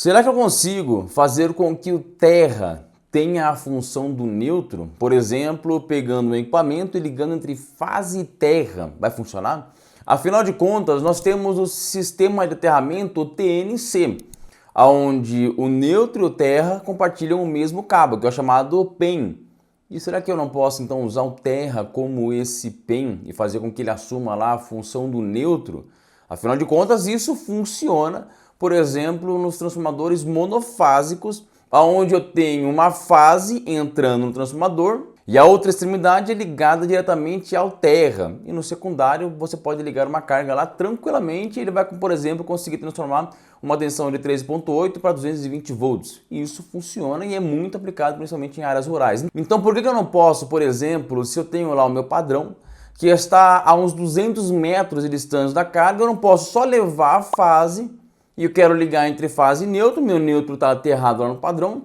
Será que eu consigo fazer com que o terra tenha a função do neutro? Por exemplo, pegando um equipamento e ligando entre fase e terra. Vai funcionar? Afinal de contas, nós temos o sistema de aterramento, o TNC, onde o neutro e o terra compartilham o mesmo cabo, que é o chamado PEN. E será que eu não posso então usar o terra como esse PEN e fazer com que ele assuma lá a função do neutro? Afinal de contas, isso funciona, por exemplo, nos transformadores monofásicos, onde eu tenho uma fase entrando no transformador e a outra extremidade é ligada diretamente ao terra. E no secundário você pode ligar uma carga lá tranquilamente e ele vai, por exemplo, conseguir transformar uma tensão de 13,8 para 220 volts. E isso funciona e é muito aplicado principalmente em áreas rurais. Então por que eu não posso, por exemplo, se eu tenho lá o meu padrão, que está a uns 200 metros de distância da carga, eu não posso só levar a fase e eu quero ligar entre fase e neutro, meu neutro está aterrado lá no padrão,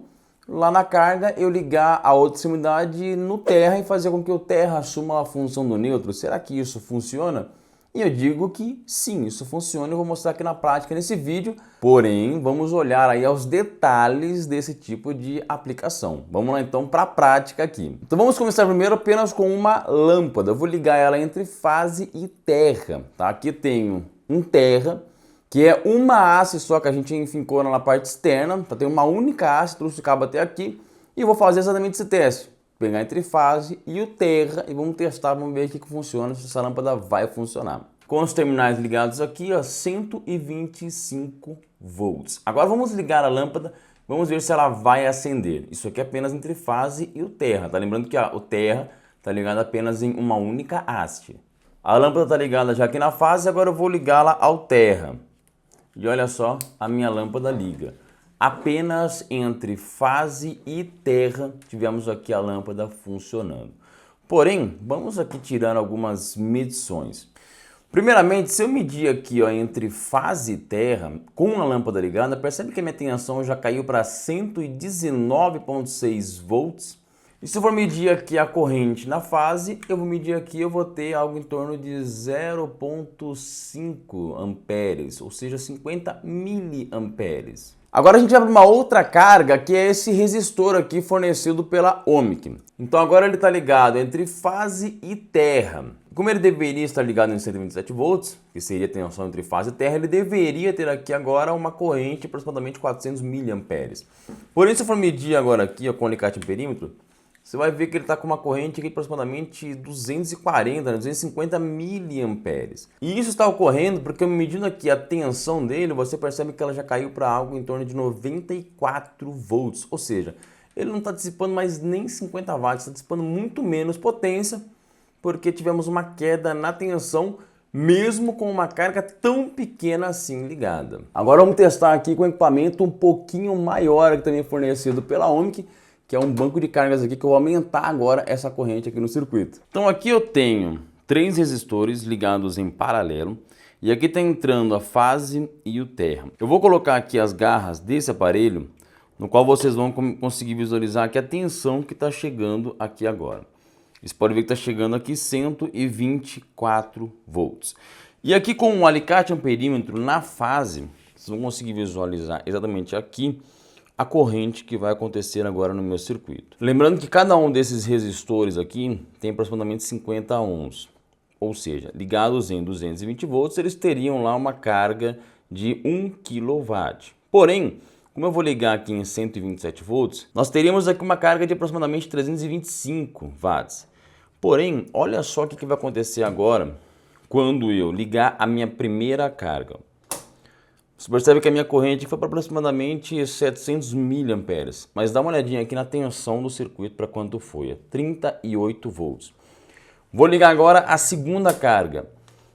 lá na carga eu ligar a outra extremidade no terra e fazer com que o terra assuma a função do neutro. Será que isso funciona? E eu digo que sim, isso funciona, eu vou mostrar aqui na prática nesse vídeo, porém vamos olhar aí aos detalhes desse tipo de aplicação. Vamos lá então para a prática aqui. Então vamos começar primeiro apenas com uma lâmpada, eu vou ligar ela entre fase e terra, tá? Aqui tenho um terra, que é uma haste só que a gente enfincou na parte externa, tá? Tem uma única haste, trouxe o cabo até aqui, e vou fazer exatamente esse teste. Pegar entre fase e o terra e vamos testar, vamos ver o que funciona, se essa lâmpada vai funcionar. Com os terminais ligados aqui, ó, 125 volts. Agora vamos ligar a lâmpada, vamos ver se ela vai acender. Isso aqui é apenas entre fase e o terra, tá? Lembrando que o terra está ligado apenas em uma única haste. A lâmpada está ligada já aqui na fase, agora eu vou ligá-la ao terra. E olha só, a minha lâmpada liga. Apenas entre fase e terra tivemos aqui a lâmpada funcionando. Porém, vamos aqui tirar algumas medições. Primeiramente, se eu medir aqui ó, entre fase e terra, com a lâmpada ligada, percebe que a minha tensão já caiu para 119,6 volts. E se eu for medir aqui a corrente na fase, eu vou medir aqui, eu vou ter algo em torno de 0,5 amperes, ou seja, 50 miliamperes. Agora a gente vai para uma outra carga, que é esse resistor aqui fornecido pela Ohmic. Então agora ele está ligado entre fase e terra. Como ele deveria estar ligado em 127 volts, que seria a tensão entre fase e terra, ele deveria ter aqui agora uma corrente de aproximadamente 400 miliamperes. Porém, se eu for medir agora aqui ó, com o alicate amperímetro, você vai ver que ele está com uma corrente aqui de aproximadamente 240, 250 miliamperes. E isso está ocorrendo porque medindo aqui a tensão dele, você percebe que ela já caiu para algo em torno de 94 volts. Ou seja, ele não está dissipando mais nem 50 watts, está dissipando muito menos potência, porque tivemos uma queda na tensão, mesmo com uma carga tão pequena assim ligada. Agora vamos testar aqui com um equipamento um pouquinho maior, que também é fornecido pela Ohmic, que é um banco de cargas aqui que eu vou aumentar agora essa corrente aqui no circuito. Então aqui eu tenho 3 resistores ligados em paralelo e aqui está entrando a fase e o terra. Eu vou colocar aqui as garras desse aparelho, no qual vocês vão conseguir visualizar aqui a tensão que está chegando aqui agora. Vocês podem ver que está chegando aqui 124 volts. E aqui com o alicate amperímetro na fase, vocês vão conseguir visualizar exatamente aqui a corrente que vai acontecer agora no meu circuito. Lembrando que cada um desses resistores aqui tem aproximadamente 50 ohms, ou seja, ligados em 220 volts, eles teriam lá uma carga de 1 kW. Porém, como eu vou ligar aqui em 127 volts, nós teríamos aqui uma carga de aproximadamente 325 watts. Porém, olha só o que vai acontecer agora quando eu ligar a minha primeira carga. Você percebe que a minha corrente foi para aproximadamente 700 miliamperes, mas dá uma olhadinha aqui na tensão do circuito para quanto foi, é 38 volts. Vou ligar agora a segunda carga.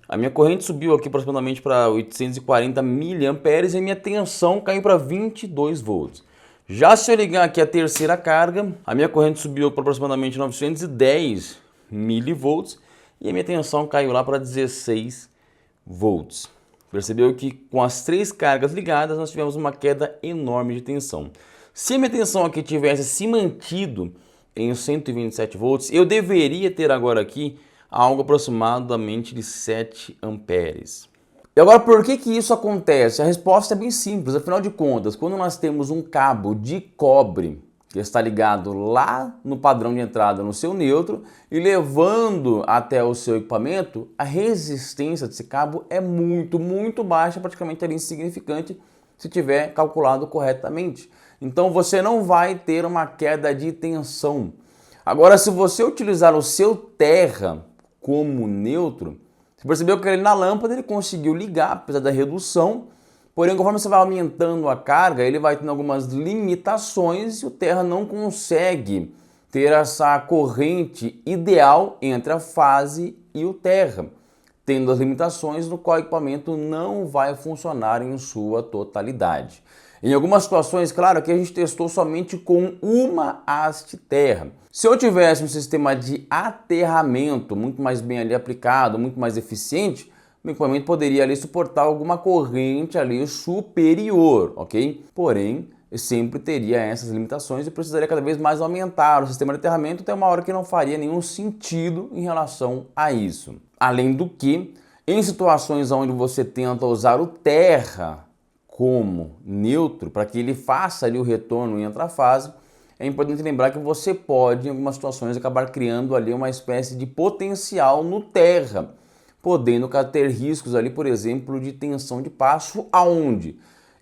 A minha corrente subiu aqui aproximadamente para 840 miliamperes e a minha tensão caiu para 22 volts. Já se eu ligar aqui a terceira carga, a minha corrente subiu para aproximadamente 910 milivolts e a minha tensão caiu lá para 16 volts. Percebeu que com as 3 cargas ligadas nós tivemos uma queda enorme de tensão. Se a minha tensão aqui tivesse se mantido em 127 volts, eu deveria ter agora aqui algo aproximadamente de 7 amperes. E agora, por que que isso acontece? A resposta é bem simples. Afinal de contas, quando nós temos um cabo de cobre que está ligado lá no padrão de entrada no seu neutro e levando até o seu equipamento, a resistência desse cabo é muito baixa, praticamente ali insignificante, se tiver calculado corretamente. Então você não vai ter uma queda de tensão. Agora, se você utilizar o seu terra como neutro, você percebeu que ali na lâmpada ele conseguiu ligar, apesar da redução, porém conforme você vai aumentando a carga, ele vai tendo algumas limitações e o terra não consegue ter essa corrente ideal entre a fase e o terra, tendo as limitações no qual o equipamento não vai funcionar em sua totalidade. Em algumas situações, claro, que a gente testou somente com uma haste terra. Se eu tivesse um sistema de aterramento muito mais bem ali aplicado, muito mais eficiente, o equipamento poderia ali suportar alguma corrente ali superior, ok? Porém, eu sempre teria essas limitações e precisaria cada vez mais aumentar o sistema de aterramento até uma hora que não faria nenhum sentido em relação a isso. Além do que, em situações onde você tenta usar o terra como neutro, para que ele faça ali o retorno entre a fase, é importante lembrar que você pode, em algumas situações, acabar criando ali uma espécie de potencial no terra, podendo ter riscos ali, por exemplo, de tensão de passo, aonde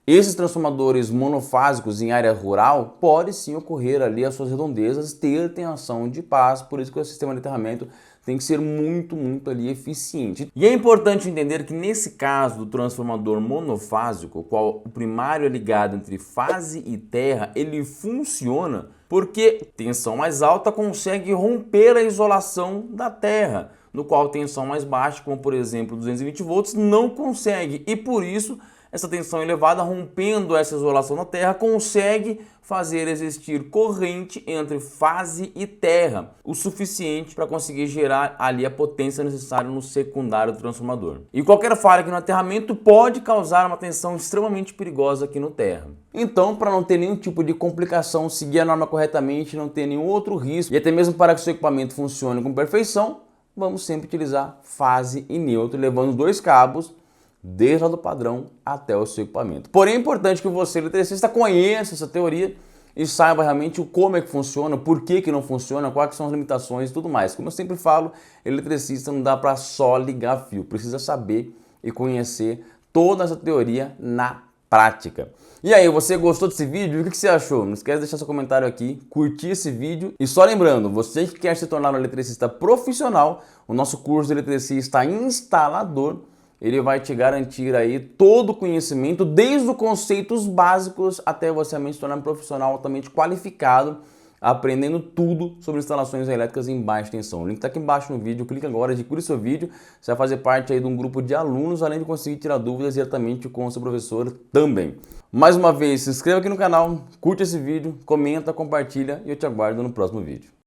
esses transformadores monofásicos em área rural pode sim ocorrer ali as suas redondezas, ter tensão de passo, por isso que o sistema de aterramento tem que ser muito ali eficiente. E é importante entender que nesse caso do transformador monofásico, qual o primário é ligado entre fase e terra, ele funciona porque tensão mais alta consegue romper a isolação da terra, no qual tensão mais baixa, como por exemplo 220 volts, não consegue, e por isso essa tensão elevada, rompendo essa isolação na terra, consegue fazer existir corrente entre fase e terra, o suficiente para conseguir gerar ali a potência necessária no secundário do transformador. E qualquer falha aqui no aterramento pode causar uma tensão extremamente perigosa aqui no terra. Então, para não ter nenhum tipo de complicação, seguir a norma corretamente, não ter nenhum outro risco, e até mesmo para que o seu equipamento funcione com perfeição, vamos sempre utilizar fase e neutro, levando dois cabos desde lá do padrão até o seu equipamento. Porém, é importante que você, eletricista, conheça essa teoria e saiba realmente como é que funciona, por que não funciona, quais são as limitações e tudo mais. Como eu sempre falo, eletricista não dá para só ligar fio, precisa saber e conhecer toda essa teoria na prática. E aí, você gostou desse vídeo? O que você achou? Não esquece de deixar seu comentário aqui, curtir esse vídeo. E só lembrando, você que quer se tornar um eletricista profissional, o nosso curso de eletricista instalador, ele vai te garantir aí todo o conhecimento, desde os conceitos básicos até você realmente se tornar um profissional altamente qualificado, aprendendo tudo sobre instalações elétricas em baixa tensão. O link está aqui embaixo no vídeo, clica agora, adquire o seu vídeo, você vai fazer parte aí de um grupo de alunos, além de conseguir tirar dúvidas diretamente com o seu professor também. Mais uma vez, se inscreva aqui no canal, curte esse vídeo, comenta, compartilha e eu te aguardo no próximo vídeo.